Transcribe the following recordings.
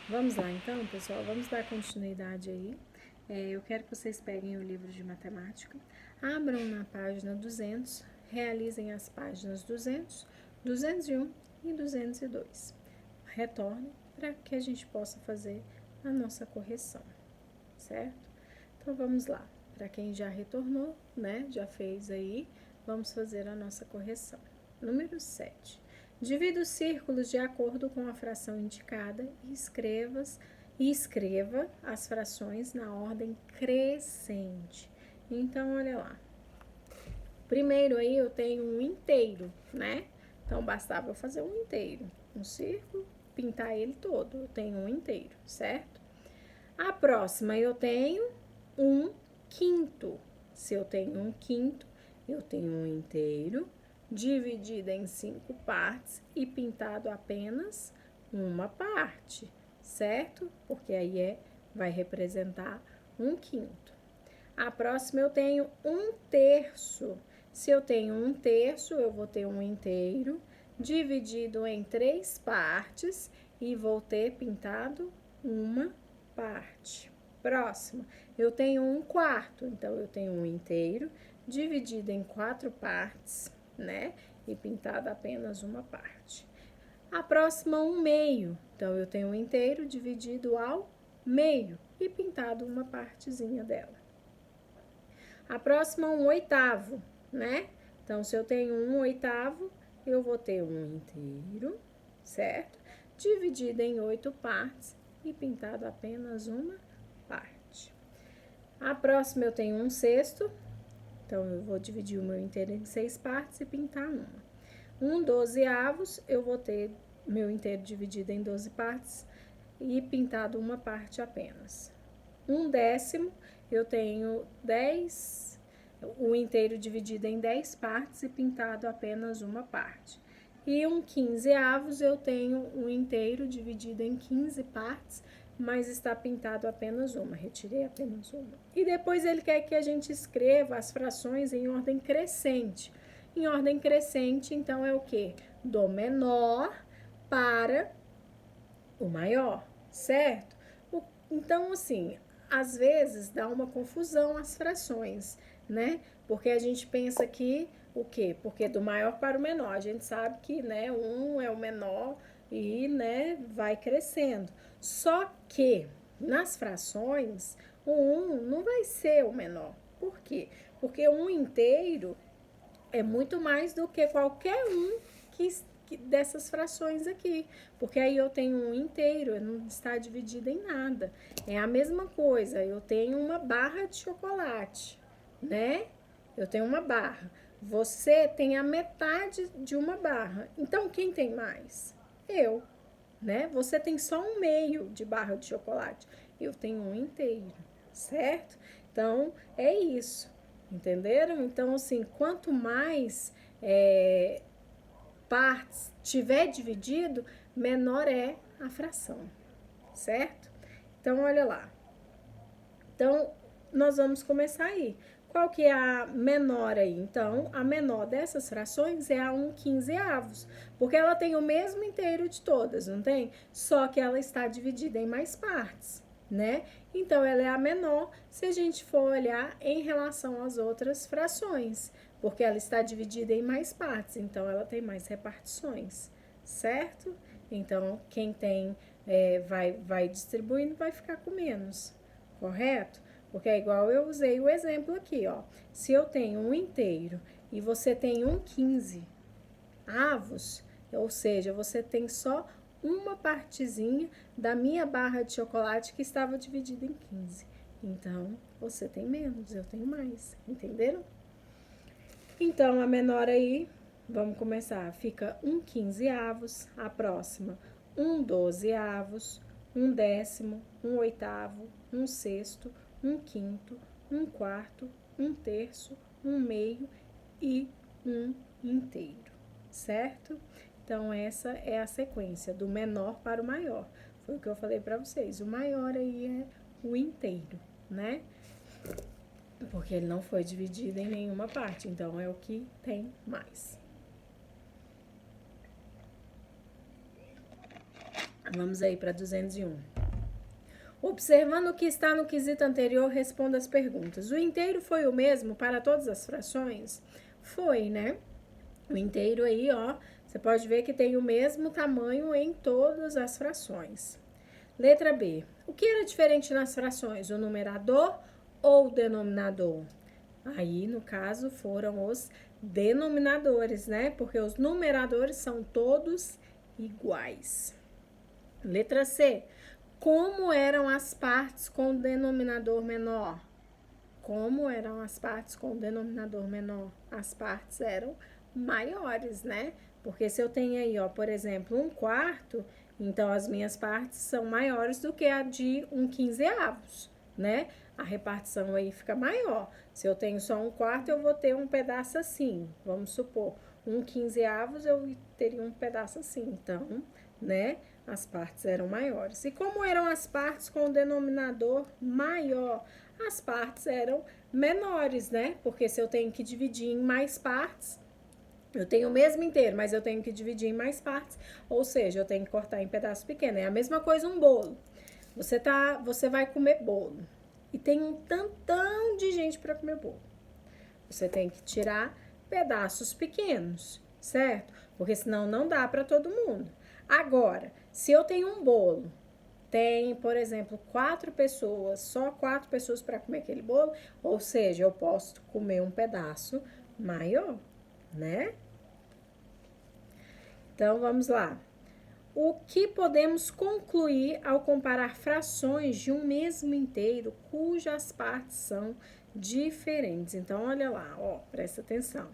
Vamos lá então, pessoal, vamos dar continuidade aí. Eu quero que vocês peguem o livro de matemática, abram na página 200, realizem as páginas 200, 201 e 202. Retornem para que a gente possa fazer a nossa correção, certo? Então vamos lá. Para quem já retornou, né, já fez aí, vamos fazer a nossa correção. Número 7. Divida os círculos de acordo com a fração indicada e escreva as frações na ordem crescente. Então, olha lá. Primeiro aí eu tenho um inteiro, né? Então, bastava eu fazer um inteiro. Um círculo, pintar ele todo. Eu tenho um inteiro, certo? A próxima eu tenho um quinto. Se eu tenho um quinto, eu tenho um inteiro dividido em 5 partes e pintado apenas uma parte, certo? Porque aí vai representar um quinto. A próxima eu tenho um terço. Se eu tenho um terço, eu vou ter um inteiro dividido em 3 partes e vou ter pintado uma parte. Próximo, eu tenho um quarto, então eu tenho um inteiro dividido em 4 partes, né? E pintado apenas uma parte. A próxima, um meio, então eu tenho um inteiro dividido ao meio e pintado uma partezinha dela. A próxima, um oitavo, né? Então, se eu tenho um oitavo, eu vou ter um inteiro, certo? Dividido em 8 partes e pintado apenas uma parte. A próxima, eu tenho um sexto, então eu vou dividir o meu inteiro em 6 partes e pintar uma. Um dozeavos, eu vou ter meu inteiro dividido em 12 partes e pintado uma parte apenas. Um décimo, eu tenho 10, o inteiro dividido em 10 partes e pintado apenas uma parte. E um quinzeavos, eu tenho um inteiro dividido em 15 partes, mas está pintado apenas uma, retirei apenas uma. E depois ele quer que a gente escreva as frações em ordem crescente. Em ordem crescente, então, é o quê? Do menor para o maior, certo? Então, assim, às vezes dá uma confusão as frações, né? Porque a gente pensa que o quê? Porque do maior para o menor, a gente sabe que, né, um é o menor e, né, vai crescendo. Só que nas frações, o 1 não vai ser o menor. Por quê? Porque um inteiro é muito mais do que qualquer um dessas frações aqui, porque aí eu tenho um inteiro, não está dividido em nada. É a mesma coisa, eu tenho uma barra de chocolate, né? Eu tenho uma barra. Você tem a metade de uma barra. Então, quem tem mais? Eu, né? Você tem só um meio de barra de chocolate. Eu tenho um inteiro, certo? Então, é isso. Entenderam? Então, assim, quanto mais partes tiver dividido, menor é a fração, certo? Então, olha lá. Então, nós vamos começar aí. Qual que é a menor aí? Então, a menor dessas frações é a 1/15, porque ela tem o mesmo inteiro de todas, não tem? Só que ela está dividida em mais partes, né? Então, ela é a menor se a gente for olhar em relação às outras frações, porque ela está dividida em mais partes, então ela tem mais repartições, certo? Então, quem tem vai distribuindo, vai ficar com menos, correto? Porque é igual eu usei o exemplo aqui, ó. Se eu tenho um inteiro e você tem um 15 avos, ou seja, você tem só uma partezinha da minha barra de chocolate que estava dividida em 15. Então, você tem menos, eu tenho mais, entenderam? Então, a menor aí, vamos começar, fica um 15avos, a próxima um 12avos, um décimo, um oitavo, um sexto, um quinto, um quarto, um terço, um meio e um inteiro, certo? Então, essa é a sequência do menor para o maior. Foi o que eu falei para vocês. O maior aí é o inteiro, né? Porque ele não foi dividido em nenhuma parte, então é o que tem mais. Vamos aí para 201. Observando o que está no quesito anterior, responda as perguntas. O inteiro foi o mesmo para todas as frações? Foi, né? O inteiro aí, ó, você pode ver que tem o mesmo tamanho em todas as frações. Letra B. O que era diferente nas frações? O numerador ou o denominador? Aí, no caso, foram os denominadores, né? Porque os numeradores são todos iguais. Letra C. Como eram as partes com denominador menor? Como eram as partes com denominador menor? As partes eram maiores, né? Porque se eu tenho aí, ó, por exemplo, 1/4, então as minhas partes são maiores do que a de 1/15, né? A repartição aí fica maior. Se eu tenho só 1/4, eu vou ter um pedaço assim. Vamos supor, 1/15 eu teria um pedaço assim. Então, né? As partes eram maiores. E como eram as partes com o denominador maior? As partes eram menores, né? Porque se eu tenho que dividir em mais partes, eu tenho o mesmo inteiro, mas eu tenho que dividir em mais partes, ou seja, eu tenho que cortar em pedaços pequenos. É a mesma coisa um bolo. Você vai comer bolo e tem um tantão de gente para comer bolo. Você tem que tirar pedaços pequenos, certo? Porque senão não dá para todo mundo. Agora, se eu tenho um bolo, tem, por exemplo, 4 pessoas, só 4 pessoas para comer aquele bolo, ou seja, eu posso comer um pedaço maior, né? Então, vamos lá. O que podemos concluir ao comparar frações de um mesmo inteiro cujas partes são diferentes? Então, olha lá, ó, presta atenção.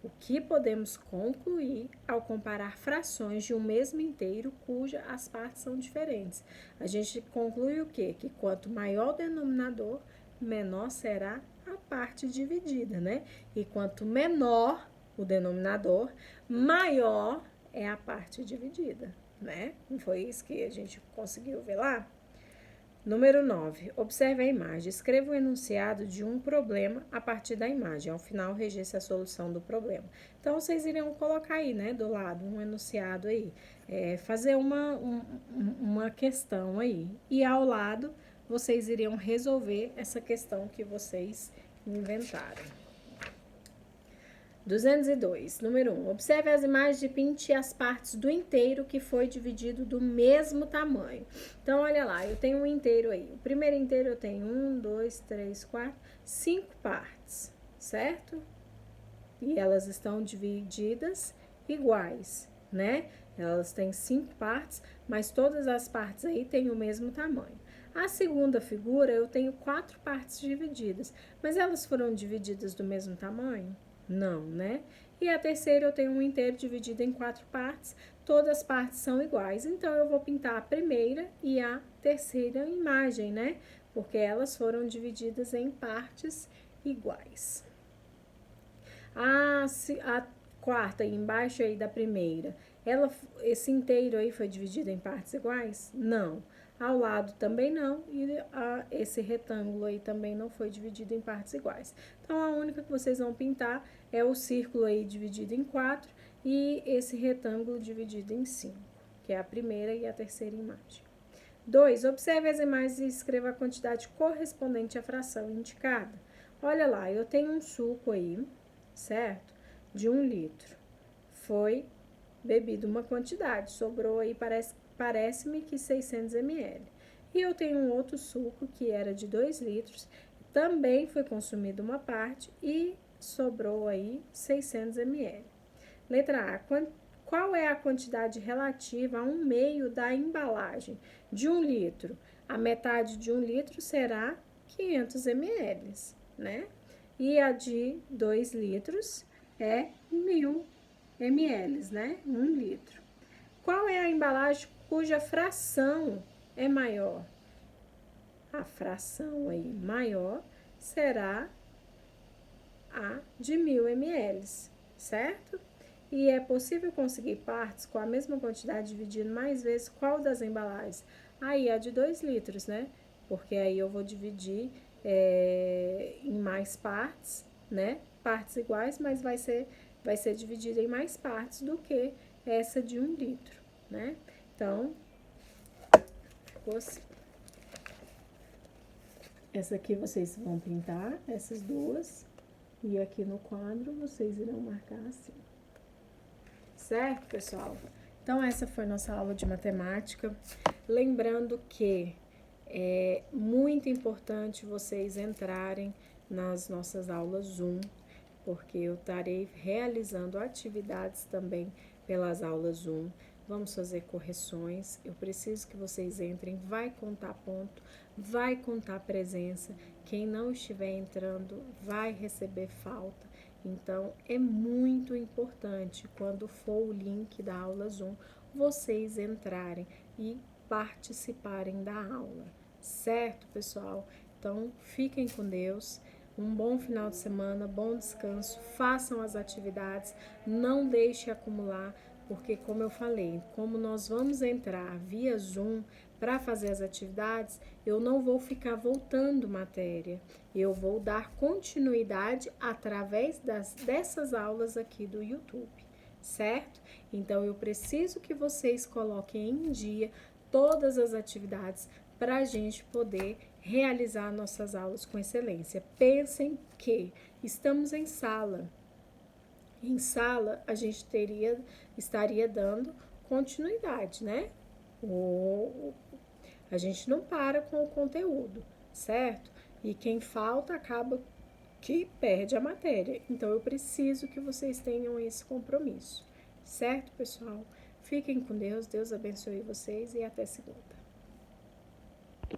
O que podemos concluir ao comparar frações de um mesmo inteiro cujas partes são diferentes? A gente conclui o quê? Que quanto maior o denominador, menor será a parte dividida, né? E quanto menor o denominador, maior é a parte dividida, né? Não foi isso que a gente conseguiu ver lá? Número 9. Observe a imagem. Escreva o enunciado de um problema a partir da imagem. Ao final, registre a solução do problema. Então, vocês iriam colocar aí, né, do lado, um enunciado aí. Fazer uma questão aí. E ao lado, vocês iriam resolver essa questão que vocês inventaram. 202. Número 1. Observe as imagens e pinte as partes do inteiro que foi dividido do mesmo tamanho. Então, olha lá, eu tenho um inteiro aí. O primeiro inteiro eu tenho 1, 2, 3, 4, 5 partes, certo? E elas estão divididas iguais, né? Elas têm 5 partes, mas todas as partes aí têm o mesmo tamanho. A segunda figura, eu tenho 4 partes divididas, mas elas foram divididas do mesmo tamanho? Não, né? E a terceira eu tenho um inteiro dividido em 4 partes, todas as partes são iguais, então eu vou pintar a primeira e a terceira imagem, né? Porque elas foram divididas em partes iguais. A quarta, embaixo aí da primeira, esse inteiro aí foi dividido em partes iguais? Não. Ao lado também não, e esse retângulo aí também não foi dividido em partes iguais. Então, a única que vocês vão pintar é o círculo aí dividido em 4 e esse retângulo dividido em 5, que é a primeira e a terceira imagem. 2. Observe as imagens e escreva a quantidade correspondente à fração indicada. Olha lá, eu tenho um suco aí, certo? De 1 litro. Foi bebido uma quantidade, sobrou aí, parece-me que 600 ml. E eu tenho um outro suco que era de 2 litros, também foi consumido uma parte e sobrou aí 600 ml. Letra A. Qual é a quantidade relativa a 1/2 da embalagem de 1 litro? A metade de 1 litro será 500 ml, né? E a de 2 litros é 1000 ml, né? 1 litro. Qual é a embalagem cuja fração é maior? A fração aí maior será a de 1000 ml, certo? E é possível conseguir partes com a mesma quantidade dividindo mais vezes qual das embalagens? Aí a de 2 litros, né? Porque aí eu vou dividir em mais partes, né? Partes iguais, mas vai ser dividida em mais partes do que essa de 1 litro, né? Então, ficou assim. Essa aqui vocês vão pintar, essas duas. E aqui no quadro vocês irão marcar assim. Certo, pessoal? Então, essa foi nossa aula de matemática. Lembrando que é muito importante vocês entrarem nas nossas aulas Zoom, porque eu estarei realizando atividades também pelas aulas Zoom. Vamos fazer correções. Eu preciso que vocês entrem. Vai contar ponto, vai contar presença. Quem não estiver entrando vai receber falta. Então, é muito importante, quando for o link da aula Zoom, vocês entrarem e participarem da aula. Certo, pessoal? Então, fiquem com Deus. Um bom final de semana, bom descanso. Façam as atividades, não deixe acumular, porque, como eu falei, como nós vamos entrar via Zoom para fazer as atividades, eu não vou ficar voltando matéria. Eu vou dar continuidade através dessas aulas aqui do YouTube, certo? Então, eu preciso que vocês coloquem em dia todas as atividades para a gente poder realizar nossas aulas com excelência. Pensem que estamos em sala. Em sala, a gente estaria dando continuidade, né? A gente não para com o conteúdo, certo? E quem falta acaba que perde a matéria. Então, eu preciso que vocês tenham esse compromisso, certo, pessoal? Fiquem com Deus, Deus abençoe vocês e até segunda.